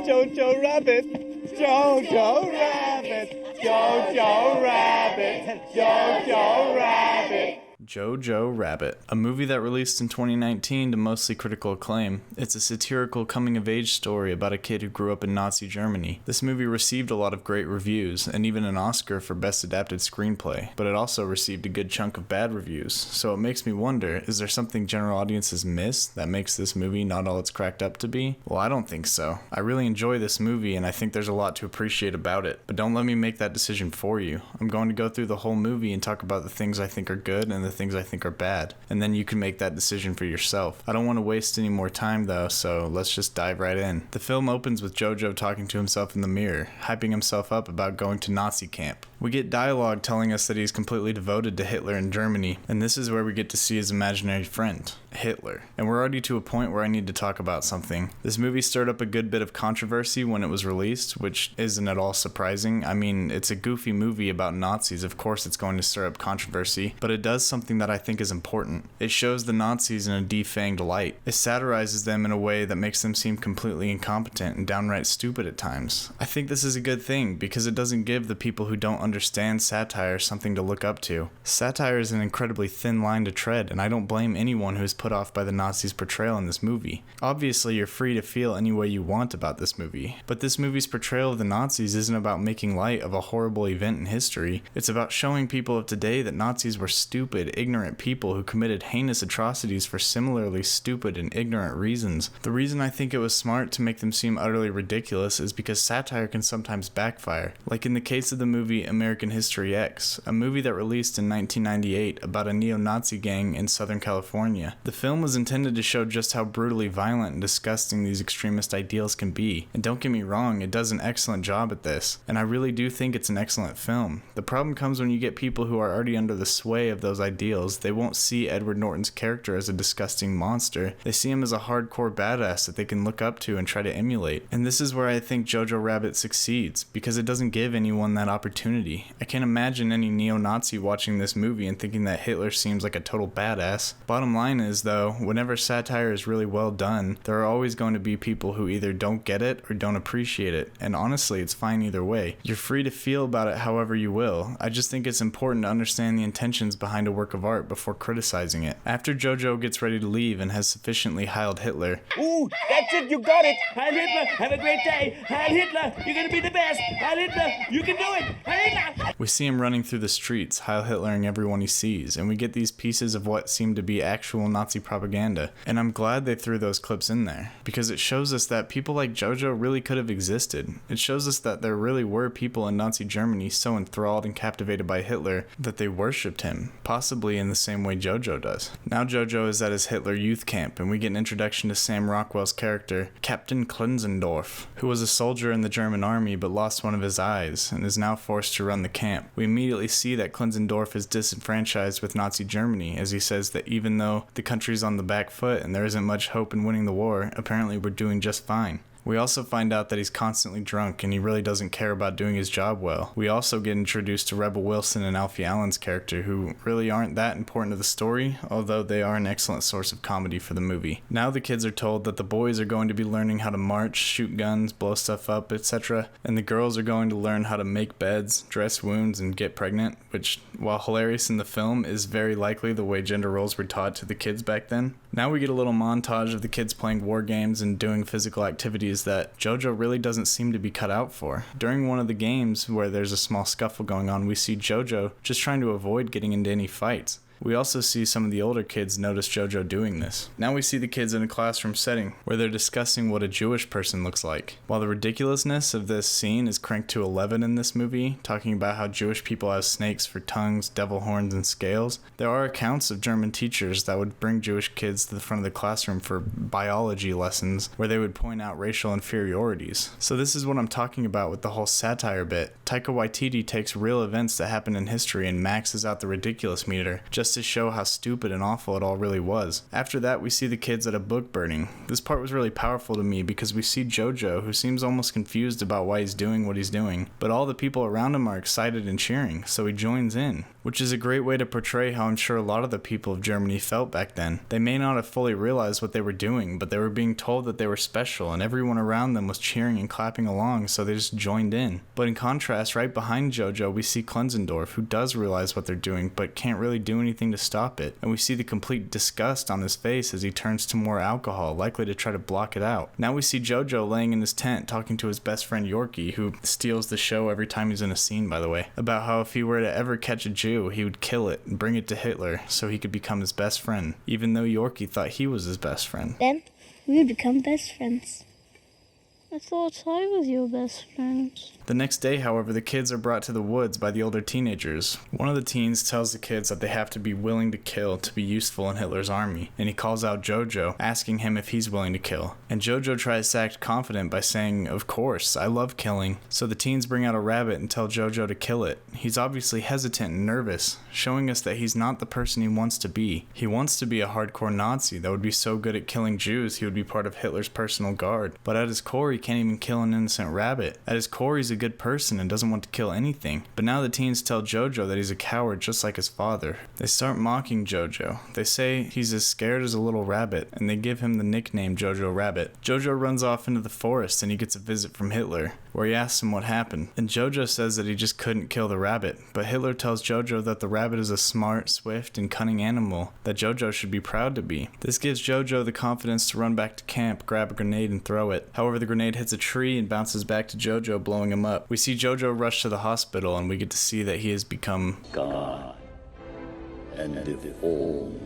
Jojo Rabbit, Jojo Rabbit, Jojo Rabbit, Jojo Rabbit. Jojo Rabbit, a movie that released in 2019 to mostly critical acclaim. It's a satirical coming-of-age story about a kid who grew up in Nazi Germany. This movie received a lot of great reviews, and even an Oscar for Best Adapted Screenplay, but it also received a good chunk of bad reviews. So it makes me wonder, is there something general audiences miss that makes this movie not all it's cracked up to be? Well, I don't think so. I really enjoy this movie, and I think there's a lot to appreciate about it, but don't let me make that decision for you. I'm going to go through the whole movie and talk about the things I think are good and the things I think are bad, and then you can make that decision for yourself. I don't want to waste any more time though, so let's just dive right in. The film opens with Jojo talking to himself in the mirror, hyping himself up about going to Nazi camp. We get dialogue telling us that he's completely devoted to Hitler and Germany, and this is where we get to see his imaginary friend, Hitler. And we're already to a point where I need to talk about something. This movie stirred up a good bit of controversy when it was released, which isn't at all surprising. I mean, it's a goofy movie about Nazis, of course it's going to stir up controversy, but it does something that I think is important. It shows the Nazis in a defanged light. It satirizes them in a way that makes them seem completely incompetent and downright stupid at times. I think this is a good thing because it doesn't give the people who don't understand satire something to look up to. Satire is an incredibly thin line to tread, and I don't blame anyone who is put off by the Nazis' portrayal in this movie. Obviously, you're free to feel any way you want about this movie, but this movie's portrayal of the Nazis isn't about making light of a horrible event in history. It's about showing people of today that Nazis were stupid, ignorant people who committed heinous atrocities for similarly stupid and ignorant reasons. The reason I think it was smart to make them seem utterly ridiculous is because satire can sometimes backfire, like in the case of the movie American History X, a movie that released in 1998 about a neo-Nazi gang in Southern California. The film was intended to show just how brutally violent and disgusting these extremist ideals can be, and don't get me wrong, it does an excellent job at this, and I really do think it's an excellent film. The problem comes when you get people who are already under the sway of those ideals. They won't see Edward Norton's character as a disgusting monster. They see him as a hardcore badass that they can look up to and try to emulate. And this is where I think Jojo Rabbit succeeds, because it doesn't give anyone that opportunity. I can't imagine any neo-Nazi watching this movie and thinking that Hitler seems like a total badass. Bottom line is though, whenever satire is really well done, there are always going to be people who either don't get it or don't appreciate it, and honestly it's fine either way. You're free to feel about it however you will. I just think it's important to understand the intentions behind a work of art before criticizing it. After Jojo gets ready to leave and has sufficiently heiled Hitler, Ooh, that's it, you got it! Heil Hitler, have a great day! Heil Hitler, you're gonna be the best! Heil Hitler, you can do it! Heil Hitler! we see him running through the streets, Heil Hitlering everyone he sees, and we get these pieces of what seem to be actual Nazi propaganda. And I'm glad they threw those clips in there, because it shows us that people like Jojo really could have existed. It shows us that there really were people in Nazi Germany so enthralled and captivated by Hitler that they worshipped him, possibly in the same way Jojo does. Now Jojo is at his Hitler youth camp, and we get an introduction to Sam Rockwell's character, Captain Klenzendorf, who was a soldier in the German army but lost one of his eyes and is now forced to run the camp. We immediately see that Klenzendorf is disenfranchised with Nazi Germany, as he says that even though the country's on the back foot and there isn't much hope in winning the war, apparently we're doing just fine. We also find out that he's constantly drunk and he really doesn't care about doing his job well. We also get introduced to Rebel Wilson and Alfie Allen's character, who really aren't that important to the story, although they are an excellent source of comedy for the movie. Now the kids are told that the boys are going to be learning how to march, shoot guns, blow stuff up, etc., and the girls are going to learn how to make beds, dress wounds, and get pregnant, which, while hilarious in the film, is very likely the way gender roles were taught to the kids back then. Now we get a little montage of the kids playing war games and doing physical activities that Jojo really doesn't seem to be cut out for. During one of the games, where there's a small scuffle going on, we see Jojo just trying to avoid getting into any fights. We also see some of the older kids notice Jojo doing this. Now we see the kids in a classroom setting where they're discussing what a Jewish person looks like. While the ridiculousness of this scene is cranked to 11 in this movie, talking about how Jewish people have snakes for tongues, devil horns, and scales, there are accounts of German teachers that would bring Jewish kids to the front of the classroom for biology lessons where they would point out racial inferiorities. So this is what I'm talking about with the whole satire bit. Taika Waititi takes real events that happened in history and maxes out the ridiculous meter just to show how stupid and awful it all really was. After that, we see the kids at a book burning. This part was really powerful to me because we see Jojo, who seems almost confused about why he's doing what he's doing, but all the people around him are excited and cheering, so he joins in. which is a great way to portray how I'm sure a lot of the people of Germany felt back then. They may not have fully realized what they were doing, but they were being told that they were special, and everyone around them was cheering and clapping along, so they just joined in. But in contrast, right behind Jojo, we see Klenzendorf, who does realize what they're doing, but can't really do anything to stop it. And we see the complete disgust on his face as he turns to more alcohol, likely to try to block it out. Now we see Jojo laying in his tent talking to his best friend Yorkie, who steals the show every time he's in a scene, by the way, about how if he were to ever catch a Jew, he would kill it and bring it to Hitler so he could become his best friend, even though Yorkie thought he was his best friend. Then we would become best friends. I thought I was your best friend. The next day, however, the kids are brought to the woods by the older teenagers. One of the teens tells the kids that they have to be willing to kill to be useful in Hitler's army, and he calls out Jojo, asking him if he's willing to kill. And Jojo tries to act confident by saying, "Of course, I love killing." So the teens bring out a rabbit and tell Jojo to kill it. He's obviously hesitant and nervous, showing us that he's not the person he wants to be. He wants to be a hardcore Nazi that would be so good at killing Jews he would be part of Hitler's personal guard. But at his core, he can't even kill an innocent rabbit. At his core, he's a good person and doesn't want to kill anything. But now the teens tell Jojo that he's a coward just like his father. They start mocking Jojo. They say he's as scared as a little rabbit, and they give him the nickname Jojo Rabbit. Jojo runs off into the forest and he gets a visit from Hitler, where he asks him what happened. And Jojo says that he just couldn't kill the rabbit. But Hitler tells Jojo that the rabbit is a smart, swift, and cunning animal that Jojo should be proud to be. This gives Jojo the confidence to run back to camp, grab a grenade, and throw it. However, the grenade hits a tree and bounces back to Jojo, blowing him up. We see Jojo rush to the hospital, and we get to see that he has become God and deformed.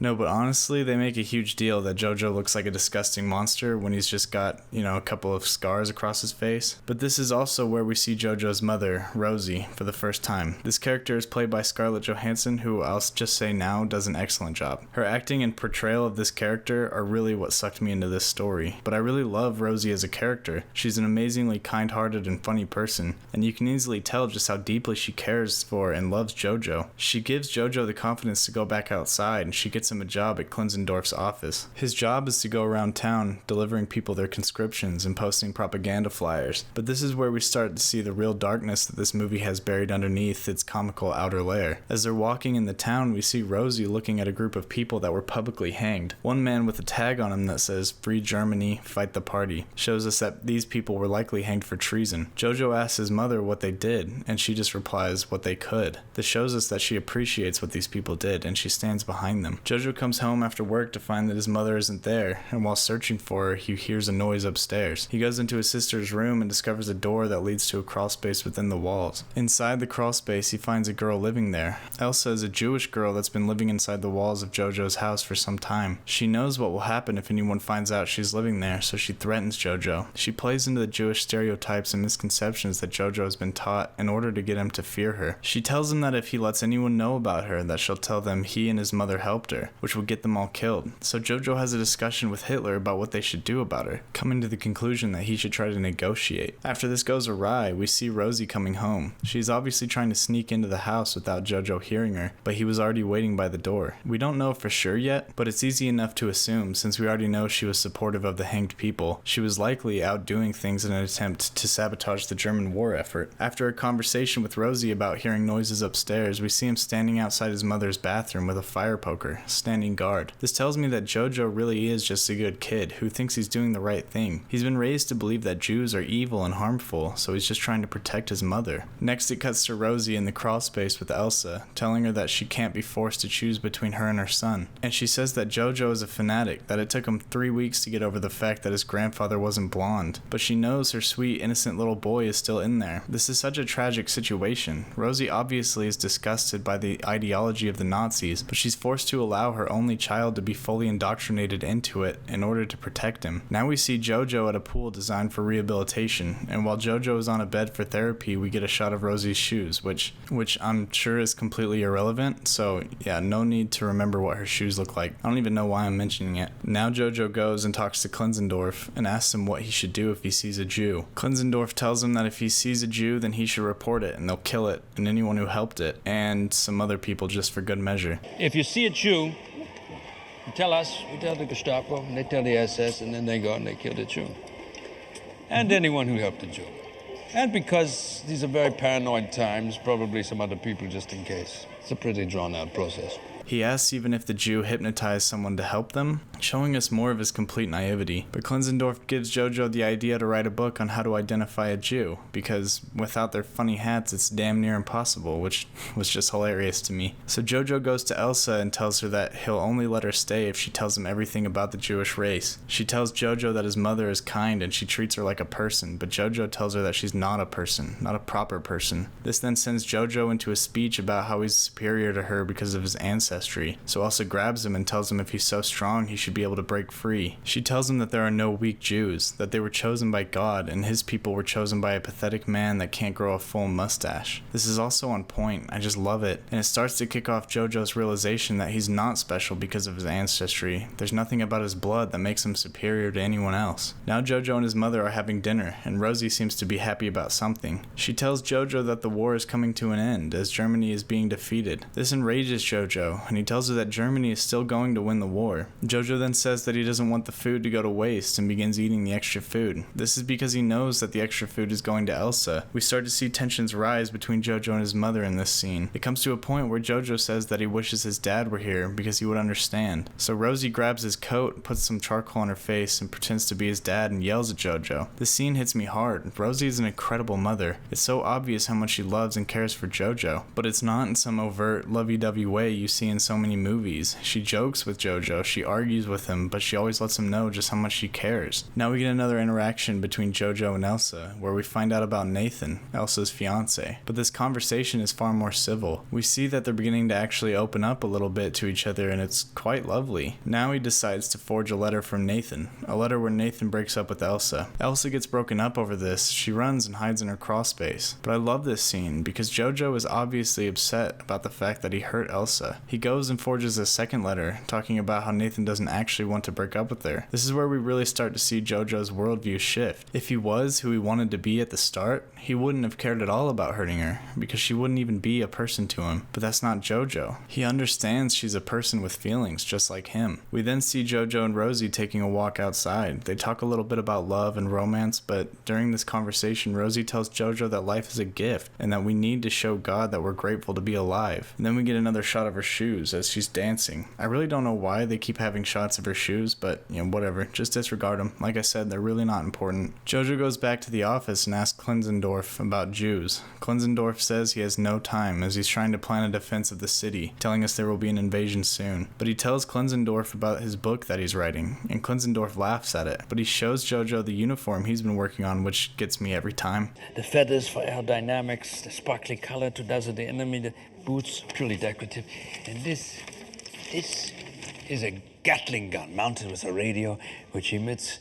No, but honestly, they make a huge deal that Jojo looks like a disgusting monster when he's just got, a couple of scars across his face. But this is also where we see Jojo's mother, Rosie, for the first time. This character is played by Scarlett Johansson, who I'll just say now does an excellent job. Her acting and portrayal of this character are really what sucked me into this story. But I really love Rosie as a character. She's an amazingly kind-hearted and funny person, and you can easily tell just how deeply she cares for and loves Jojo. She gives Jojo the confidence to go back outside, and she gets him a job at Klenzendorf's office. His job is to go around town delivering people their conscriptions and posting propaganda flyers. But this is where we start to see the real darkness that this movie has buried underneath its comical outer layer. As they're walking in the town, we see Rosie looking at a group of people that were publicly hanged. One man with a tag on him that says, "Free Germany, fight the party," shows us that these people were likely hanged for treason. Jojo asks his mother what they did, and she just replies, "What they could." This shows us that she appreciates what these people did, and she stands behind them. Jojo comes home after work to find that his mother isn't there, and while searching for her, he hears a noise upstairs. He goes into his sister's room and discovers a door that leads to a crawl space within the walls. Inside the crawl space, he finds a girl living there. Elsa is a Jewish girl that's been living inside the walls of Jojo's house for some time. She knows what will happen if anyone finds out she's living there, so she threatens Jojo. She plays into the Jewish stereotypes and misconceptions that Jojo has been taught in order to get him to fear her. She tells him that if he lets anyone know about her, that she'll tell them he and his mother helped her, which will get them all killed. So Jojo has a discussion with Hitler about what they should do about her, coming to the conclusion that he should try to negotiate. After this goes awry, we see Rosie coming home. She's obviously trying to sneak into the house without Jojo hearing her, but he was already waiting by the door. We don't know for sure yet, but it's easy enough to assume, since we already know she was supportive of the hanged people. She was likely out doing things in an attempt to sabotage the German war effort. After a conversation with Rosie about hearing noises upstairs, we see him standing outside his mother's bathroom with a fire poker, standing guard. This tells me that Jojo really is just a good kid who thinks he's doing the right thing. He's been raised to believe that Jews are evil and harmful, so he's just trying to protect his mother. Next, it cuts to Rosie in the crawl space with Elsa, telling her that she can't be forced to choose between her and her son. And she says that Jojo is a fanatic, that it took him 3 weeks to get over the fact that his grandfather wasn't blonde. But she knows her sweet, innocent little boy is still in there. This is such a tragic situation. Rosie obviously is disgusted by the ideology of the Nazis, but she's forced to allow her only child to be fully indoctrinated into it in order to protect him. Now we see Jojo at a pool designed for rehabilitation, and while Jojo is on a bed for therapy, we get a shot of Rosie's shoes, which I'm sure is completely irrelevant, so yeah, no need to remember what her shoes look like. I don't even know why I'm mentioning it. Now Jojo goes and talks to Klenzendorf and asks him what he should do if he sees a Jew. Klenzendorf tells him that if he sees a Jew, then he should report it, and they'll kill it, and anyone who helped it, and some other people just for good measure. If you see a Jew, you tell us, we tell the Gestapo, and they tell the SS, and then they go and they kill the Jew. And anyone who helped the Jew. And because these are very paranoid times, probably some other people just in case. It's a pretty drawn-out process. He asks even if the Jew hypnotized someone to help them, showing us more of his complete naivety. But Klenzendorf gives Jojo the idea to write a book on how to identify a Jew, because without their funny hats it's damn near impossible, which was just hilarious to me. So Jojo goes to Elsa and tells her that he'll only let her stay if she tells him everything about the Jewish race. She tells Jojo that his mother is kind and she treats her like a person, but Jojo tells her that she's not a person, not a proper person. This then sends Jojo into a speech about how he's superior to her because of his ancestry. So Elsa grabs him and tells him if he's so strong he should be able to break free. She tells him that there are no weak Jews, that they were chosen by God and his people were chosen by a pathetic man that can't grow a full mustache. This is also on point, I just love it, and it starts to kick off Jojo's realization that he's not special because of his ancestry. There's nothing about his blood that makes him superior to anyone else. Now Jojo and his mother are having dinner, and Rosie seems to be happy about something. She tells Jojo that the war is coming to an end, as Germany is being defeated. This enrages Jojo, and he tells her that Germany is still going to win the war. Jojo then says that he doesn't want the food to go to waste and begins eating the extra food. This is because he knows that the extra food is going to Elsa. We start to see tensions rise between Jojo and his mother in this scene. It comes to a point where Jojo says that he wishes his dad were here because he would understand. So Rosie grabs his coat, puts some charcoal on her face, and pretends to be his dad and yells at Jojo. This scene hits me hard. Rosie is an incredible mother. It's so obvious how much she loves and cares for Jojo, but it's not in some overt, lovey-dovey way you see in so many movies. She jokes with Jojo, she argues with him, but she always lets him know just how much she cares. Now we get another interaction between Jojo and Elsa, where we find out about Nathan, Elsa's fiance. But this conversation is far more civil. We see that they're beginning to actually open up a little bit to each other, and it's quite lovely. Now he decides to forge a letter from Nathan, a letter where Nathan breaks up with Elsa. Elsa gets broken up over this. She runs and hides in her crawl space. But I love this scene because Jojo is obviously upset about the fact that he hurt Elsa. He goes and forges a second letter talking about how Nathan doesn't actually want to break up with her. This is where we really start to see Jojo's worldview shift. If he was who he wanted to be at the start, he wouldn't have cared at all about hurting her because she wouldn't even be a person to him. But that's not Jojo. He understands she's a person with feelings just like him. We then see Jojo and Rosie taking a walk outside. They talk a little bit about love and romance, but during this conversation, Rosie tells Jojo that life is a gift and that we need to show God that we're grateful to be alive. And then we get another shot of her shoes as she's dancing. I really don't know why they keep having shots of her shoes, but whatever, just disregard them. Like I said, they're really not important. Jojo goes back to the office and asks Klenzendorf about Jews. Klenzendorf says he has no time as he's trying to plan a defense of the city, telling us there will be an invasion soon. But he tells Klenzendorf about his book that he's writing, and Klenzendorf laughs at it. But he shows Jojo the uniform he's been working on, which gets me every time. The feathers for aerodynamics, the sparkly color to dazzle the enemy, the boots purely decorative. And this is a Gatling gun mounted with a radio which emits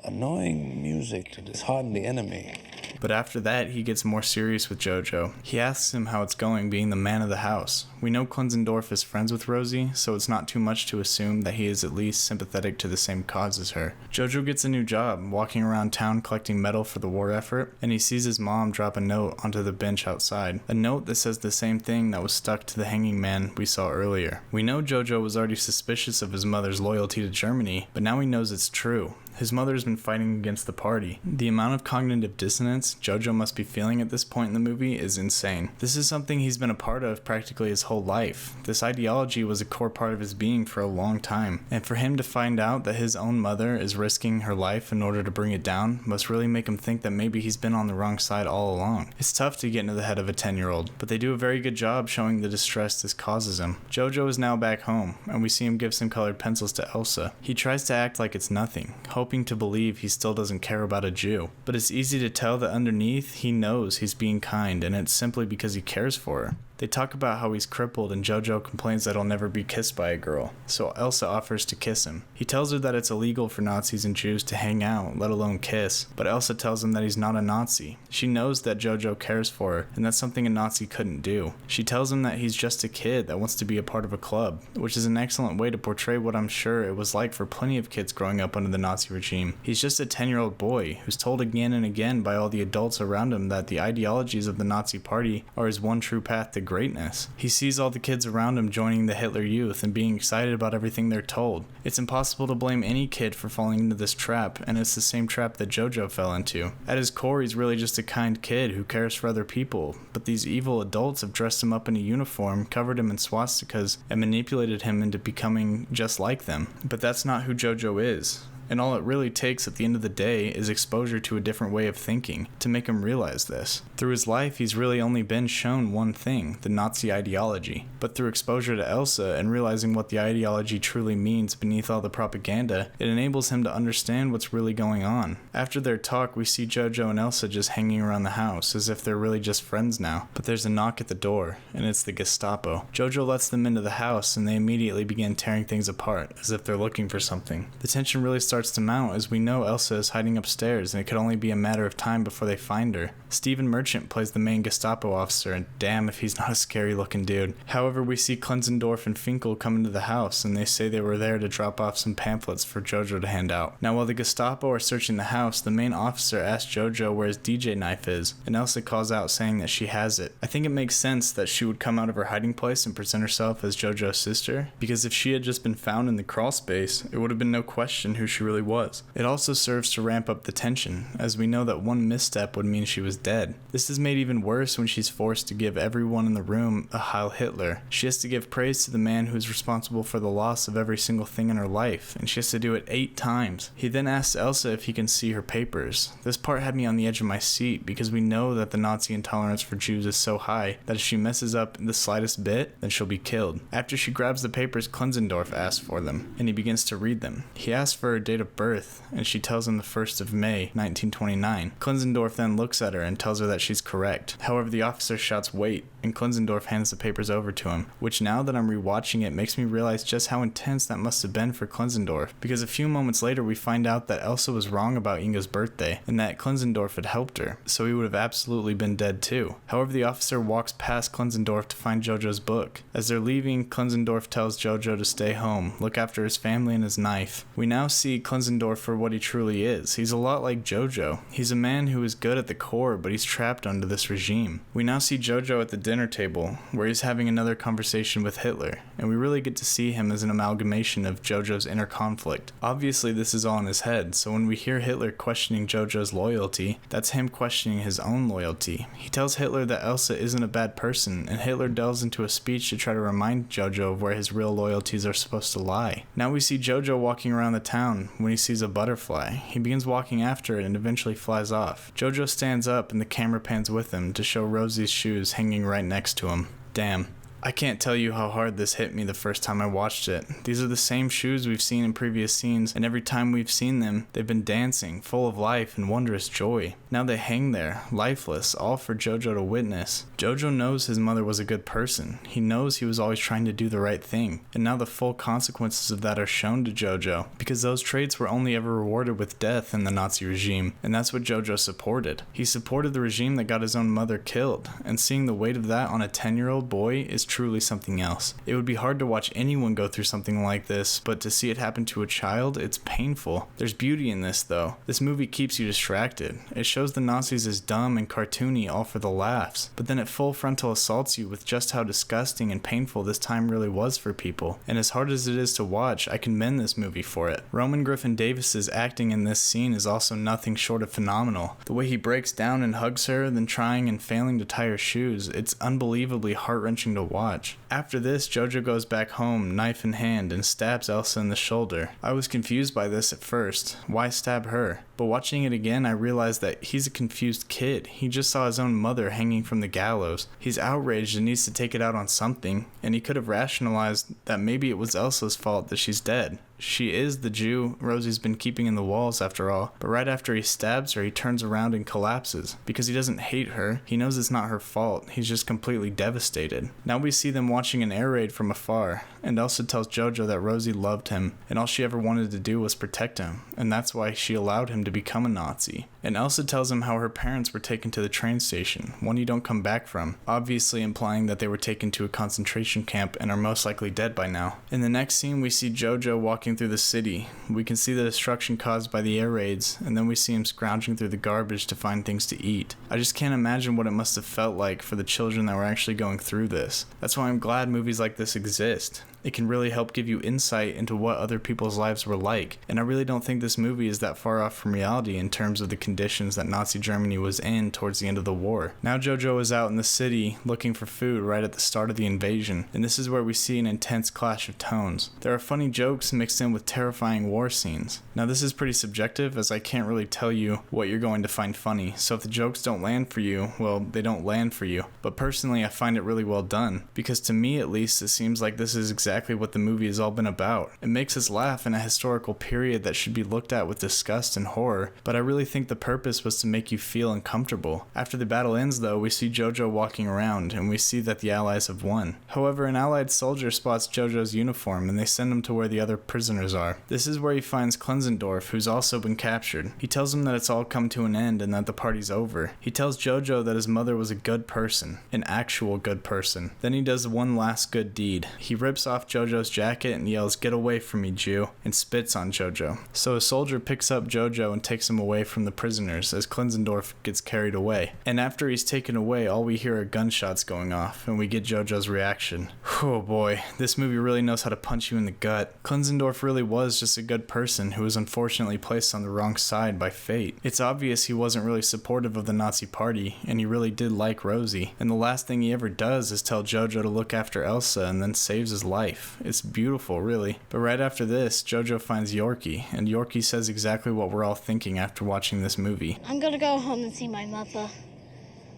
annoying music to dishearten the enemy. But after that, he gets more serious with Jojo. He asks him how it's going being the man of the house. We know Klenzendorf is friends with Rosie, so it's not too much to assume that he is at least sympathetic to the same cause as her. Jojo gets a new job, walking around town collecting metal for the war effort, and he sees his mom drop a note onto the bench outside. A note that says the same thing that was stuck to the hanging man we saw earlier. We know Jojo was already suspicious of his mother's loyalty to Germany, but now he knows it's true. His mother's been fighting against the party. The amount of cognitive dissonance Jojo must be feeling at this point in the movie is insane. This is something he's been a part of practically his whole life. This ideology was a core part of his being for a long time. And for him to find out that his own mother is risking her life in order to bring it down must really make him think that maybe he's been on the wrong side all along. It's tough to get into the head of a 10-year-old, but they do a very good job showing the distress this causes him. Jojo is now back home, and we see him give some colored pencils to Elsa. He tries to act like it's nothing, hoping to believe he still doesn't care about a Jew. But it's easy to tell that underneath he knows he's being kind, and it's simply because he cares for her. They talk about how he's crippled and Jojo complains that he'll never be kissed by a girl, so Elsa offers to kiss him. He tells her that it's illegal for Nazis and Jews to hang out, let alone kiss, but Elsa tells him that he's not a Nazi. She knows that Jojo cares for her, and that's something a Nazi couldn't do. She tells him that he's just a kid that wants to be a part of a club, which is an excellent way to portray what I'm sure it was like for plenty of kids growing up under the Nazi regime. He's just a 10-year-old boy who's told again and again by all the adults around him that the ideologies of the Nazi party are his one true path to greatness. He sees all the kids around him joining the Hitler Youth and being excited about everything they're told. It's impossible to blame any kid for falling into this trap, and it's the same trap that Jojo fell into. At his core, he's really just a kind kid who cares for other people, but these evil adults have dressed him up in a uniform, covered him in swastikas, and manipulated him into becoming just like them. But that's not who Jojo is. And all it really takes at the end of the day is exposure to a different way of thinking to make him realize this. Through his life, he's really only been shown one thing, the Nazi ideology. But through exposure to Elsa and realizing what the ideology truly means beneath all the propaganda, it enables him to understand what's really going on. After their talk, we see Jojo and Elsa just hanging around the house as if they're really just friends now. But there's a knock at the door, and it's the Gestapo. Jojo lets them into the house, and they immediately begin tearing things apart as if they're looking for something. The tension really starts to mount as we know Elsa is hiding upstairs and it could only be a matter of time before they find her. Stephen Merchant plays the main Gestapo officer, and damn if he's not a scary looking dude. However, we see Klenzendorf and Finkel come into the house and they say they were there to drop off some pamphlets for Jojo to hand out. Now while the Gestapo are searching the house, the main officer asks Jojo where his DJ knife is, and Elsa calls out saying that she has it. I think it makes sense that she would come out of her hiding place and present herself as Jojo's sister, because if she had just been found in the crawl space, it would have been no question who she really was. It also serves to ramp up the tension, as we know that one misstep would mean she was dead. This is made even worse when she's forced to give everyone in the room a Heil Hitler. She has to give praise to the man who is responsible for the loss of every single thing in her life, and she has to do it 8 times. He then asks Elsa if he can see her papers. This part had me on the edge of my seat, because we know that the Nazi intolerance for Jews is so high that if she messes up the slightest bit, then she'll be killed. After she grabs the papers, Klenzendorf asks for them, and he begins to read them. He asks for her date of birth, and she tells him the 1st of May, 1929. Klenzendorf then looks at her and tells her that she's correct. However, the officer shouts wait, and Klenzendorf hands the papers over to him, which now that I'm rewatching it makes me realize just how intense that must have been for Klenzendorf, because a few moments later we find out that Elsa was wrong about Inga's birthday, and that Klenzendorf had helped her, so he would have absolutely been dead too. However, the officer walks past Klenzendorf to find Jojo's book. As they're leaving, Klenzendorf tells Jojo to stay home, look after his family and his knife. We now see Klenzendorf for what he truly is. He's a lot like Jojo. He's a man who is good at the core, but he's trapped under this regime. We now see Jojo at the dinner table, where he's having another conversation with Hitler, and we really get to see him as an amalgamation of Jojo's inner conflict. Obviously, this is all in his head, so when we hear Hitler questioning Jojo's loyalty, that's him questioning his own loyalty. He tells Hitler that Elsa isn't a bad person, and Hitler delves into a speech to try to remind Jojo of where his real loyalties are supposed to lie. Now we see Jojo walking around the town when he sees a butterfly. He begins walking after it and eventually flies off. Jojo stands up and the camera pans with him to show Rosie's shoes hanging right next to him. Damn. I can't tell you how hard this hit me the first time I watched it. These are the same shoes we've seen in previous scenes, and every time we've seen them, they've been dancing, full of life and wondrous joy. Now they hang there, lifeless, all for Jojo to witness. Jojo knows his mother was a good person. He knows he was always trying to do the right thing, and now the full consequences of that are shown to Jojo, because those traits were only ever rewarded with death in the Nazi regime, and that's what Jojo supported. He supported the regime that got his own mother killed, and seeing the weight of that on a 10-year-old boy is truly something else. It would be hard to watch anyone go through something like this, but to see it happen to a child, it's painful. There's beauty in this though. This movie keeps you distracted. It shows the Nazis as dumb and cartoony all for the laughs, but then it full frontal assaults you with just how disgusting and painful this time really was for people. And as hard as it is to watch, I commend this movie for it. Roman Griffin Davis's acting in this scene is also nothing short of phenomenal. The way he breaks down and hugs her, then trying and failing to tie her shoes, it's unbelievably heart-wrenching to watch. After this, Jojo goes back home, knife in hand, and stabs Elsa in the shoulder. I was confused by this at first. Why stab her? But watching it again, I realized that he's a confused kid. He just saw his own mother hanging from the gallows. He's outraged and needs to take it out on something, and he could have rationalized that maybe it was Elsa's fault that she's dead. She is the Jew Rosie's been keeping in the walls after all, but right after he stabs her, he turns around and collapses. Because he doesn't hate her, he knows it's not her fault, he's just completely devastated. Now we see them watching an air raid from afar, and Elsa tells Jojo that Rosie loved him, and all she ever wanted to do was protect him, and that's why she allowed him to become a Nazi. and Elsa tells him how her parents were taken to the train station, one you don't come back from, obviously implying that they were taken to a concentration camp and are most likely dead by now. In the next scene, we see Jojo walking through the city. We can see the destruction caused by the air raids, and then we see him scrounging through the garbage to find things to eat. I just can't imagine what it must have felt like for the children that were actually going through this. That's why I'm glad movies like this exist. It can really help give you insight into what other people's lives were like, and I really don't think this movie is that far off from reality in terms of the conditions that Nazi Germany was in towards the end of the war. Now Jojo is out in the city looking for food right at the start of the invasion, and this is where we see an intense clash of tones. There are funny jokes mixed in with terrifying war scenes. Now this is pretty subjective, as I can't really tell you what you're going to find funny, so if the jokes don't land for you, well, they don't land for you. But personally, I find it really well done, because to me at least, it seems like this is exactly what the movie has all been about. It makes us laugh in a historical period that should be looked at with disgust and horror, but I really think the purpose was to make you feel uncomfortable. After the battle ends though, we see Jojo walking around, and we see that the Allies have won. However, an Allied soldier spots Jojo's uniform, and they send him to where the other prisoners are. This is where he finds Klenzendorf, who's also been captured. He tells him that it's all come to an end and that the party's over. He tells Jojo that his mother was a good person, an actual good person. Then he does one last good deed. He rips off Jojo's jacket and yells, "Get away from me, Jew," and spits on Jojo. So a soldier picks up Jojo and takes him away from the prisoners as Klenzendorf gets carried away. And after he's taken away, all we hear are gunshots going off, and we get Jojo's reaction. Oh boy, this movie really knows how to punch you in the gut. Klenzendorf really was just a good person who was unfortunately placed on the wrong side by fate. It's obvious he wasn't really supportive of the Nazi party, and he really did like Rosie, and the last thing he ever does is tell Jojo to look after Elsa and then saves his life. It's beautiful, really. But right after this, Jojo finds Yorkie, and Yorkie says exactly what we're all thinking after watching this movie. I'm gonna go home and see my mother.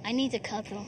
I need a cuddle.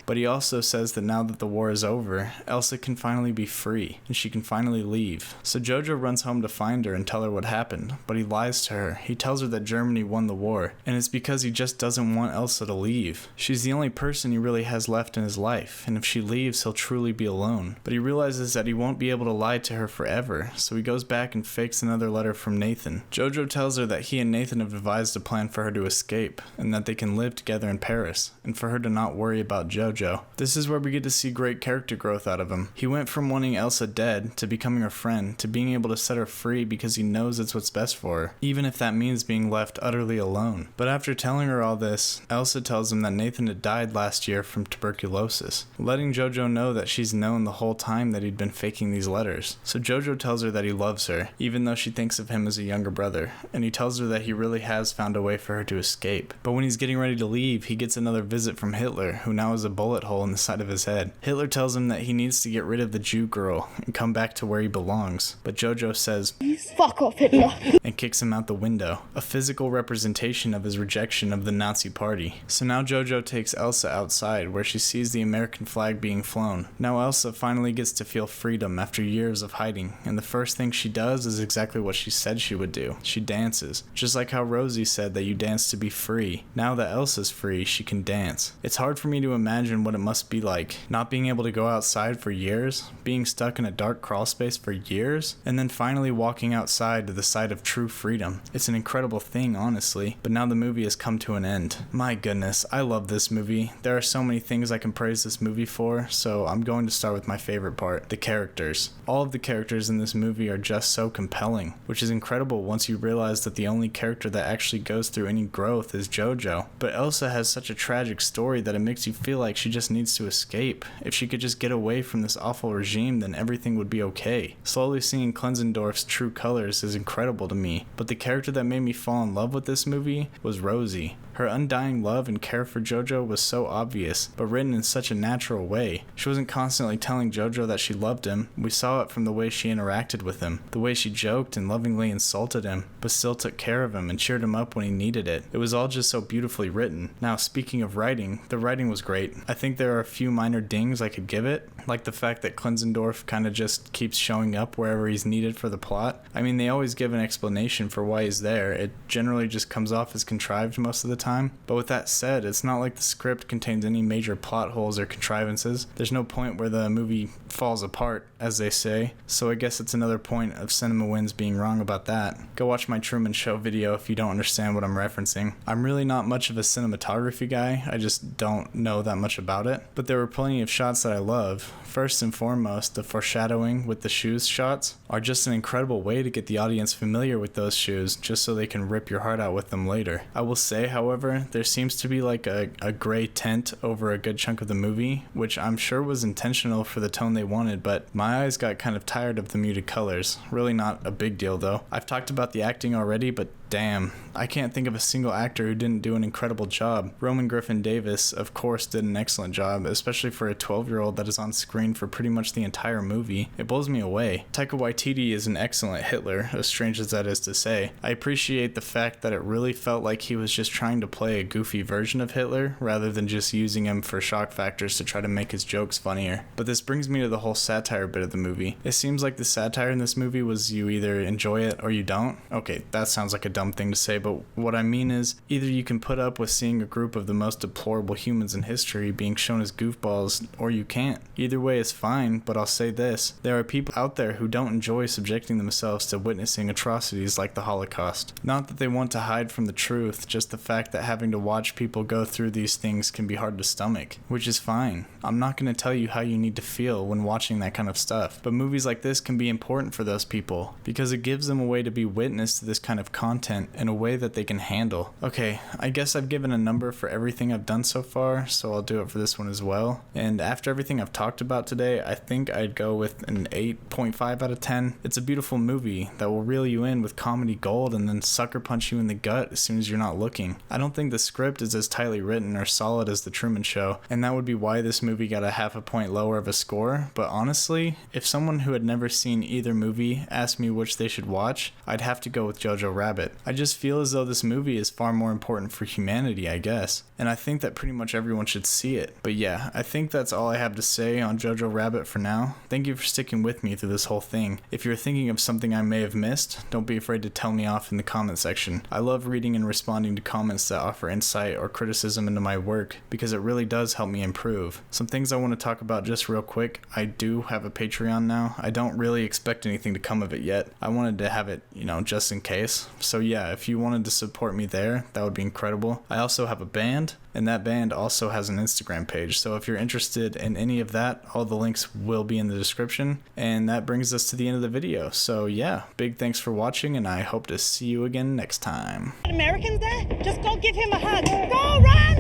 But he also says that now that the war is over, Elsa can finally be free, and she can finally leave. So Jojo runs home to find her and tell her what happened, but he lies to her. He tells her that Germany won the war, and it's because he just doesn't want Elsa to leave. She's the only person he really has left in his life, and if she leaves, he'll truly be alone. But he realizes that he won't be able to lie to her forever, so he goes back and fakes another letter from Nathan. Jojo tells her that he and Nathan have devised a plan for her to escape, and that they can live together in Paris, and for her to not worry about Jojo. This is where we get to see great character growth out of him. He went from wanting Elsa dead to becoming her friend to being able to set her free because he knows it's what's best for her, even if that means being left utterly alone. But after telling her all this, Elsa tells him that Nathan had died last year from tuberculosis, letting Jojo know that she's known the whole time that he'd been faking these letters. So Jojo tells her that he loves her, even though she thinks of him as a younger brother, and he tells her that he really has found a way for her to escape. But when he's getting ready to leave, he gets another visit from Hitler, who now has a bullet hole in the side of his head. Hitler tells him that he needs to get rid of the Jew girl and come back to where he belongs, but Jojo says, Fuck off, Hitler. and kicks him out the window, a physical representation of his rejection of the Nazi party. So now Jojo takes Elsa outside where she sees the American flag being flown. Now Elsa finally gets to feel freedom after years of hiding, and the first thing she does is exactly what she said she would do. She dances, just like how Rosie said that you dance to be free. Now that Elsa's free, she can dance. It's hard for me to imagine what it must be like, not being able to go outside for years, being stuck in a dark crawl space for years, and then finally walking outside to the side of true freedom. It's an incredible thing, honestly, but now the movie has come to an end. My goodness, I love this movie. There are so many things I can praise this movie for, so I'm going to start with my favorite part, the characters. All of the characters in this movie are just so compelling, which is incredible once you realize that the only character that actually goes through any growth is Jojo. But Elsa has such a tragic story that it makes you feel like she just needs to escape. If she could just get away from this awful regime, then everything would be okay. Slowly seeing Klenzendorf's true colors is incredible to me, but the character that made me fall in love with this movie was Rosie. Her undying love and care for Jojo was so obvious, but written in such a natural way. She wasn't constantly telling Jojo that she loved him. We saw it from the way she interacted with him, the way she joked and lovingly insulted him, but still took care of him and cheered him up when he needed it. It was all just so beautifully written. Now, speaking of writing, the writing was great. I think there are a few minor dings I could give it, like the fact that Klenzendorf kind of just keeps showing up wherever he's needed for the plot. I mean, they always give an explanation for why he's there. It generally just comes off as contrived most of the time. But with that said, it's not like the script contains any major plot holes or contrivances. There's no point where the movie falls apart, as they say, so I guess it's another point of Cinema Wins being wrong about that. Go watch my Truman Show video if you don't understand what I'm referencing. I'm really not much of a cinematography guy, I just don't know that much about it, but there were plenty of shots that I love. First and foremost, the foreshadowing with the shoes shots are just an incredible way to get the audience familiar with those shoes, just so they can rip your heart out with them later. I will say, however, there seems to be like a gray tint over a good chunk of the movie, which I'm sure was intentional for the tone they wanted, but my eyes got kind of tired of the muted colors. Really not a big deal though. I've talked about the acting already, but damn, I can't think of a single actor who didn't do an incredible job. Roman Griffin Davis, of course, did an excellent job, especially for a 12-year-old that is on screen for pretty much the entire movie. It blows me away. Taika Waititi is an excellent Hitler, as strange as that is to say. I appreciate the fact that it really felt like he was just trying to play a goofy version of Hitler, rather than just using him for shock factors to try to make his jokes funnier. But this brings me to the whole satire bit of the movie. It seems like the satire in this movie was you either enjoy it or you don't. Okay, that sounds like a dumb thing to say, but what I mean is either you can put up with seeing a group of the most deplorable humans in history being shown as goofballs, or you can't. Either way is fine, but I'll say this: there are people out there who don't enjoy subjecting themselves to witnessing atrocities like the Holocaust. Not that they want to hide from the truth, just the fact that having to watch people go through these things can be hard to stomach, which is fine. I'm not going to tell you how you need to feel when watching that kind of stuff, but movies like this can be important for those people because it gives them a way to be witness to this kind of content in a way that they can handle. Okay, I guess I've given a number for everything I've done so far, so I'll do it for this one as well. And after everything I've talked about today, I think I'd go with an 8.5 out of 10. It's a beautiful movie that will reel you in with comedy gold and then sucker punch you in the gut as soon as you're not looking. I don't think the script is as tightly written or solid as The Truman Show, and that would be why this movie got a half a point lower of a score, but honestly, if someone who had never seen either movie asked me which they should watch, I'd have to go with Jojo Rabbit. I just feel as though this movie is far more important for humanity, I guess, and I think that pretty much everyone should see it. But yeah, I think that's all I have to say on Jojo Rabbit for now. Thank you for sticking with me through this whole thing. If you're thinking of something I may have missed, don't be afraid to tell me off in the comment section. I love reading and responding to comments that offer insight or criticism into my work because it really does help me improve. Some things I want to talk about just real quick: I do have a Patreon now. I don't really expect anything to come of it yet. I wanted to have it, just in case. So yeah, if you wanted to support me there, that would be incredible. I also have a band, and that band also has an Instagram page, so if you're interested in any of that, all the links will be in the description. And that brings us to the end of the video. So yeah, big thanks for watching, and I hope to see you again next time. Americans there? Just go give him a hug. Go, Ryan!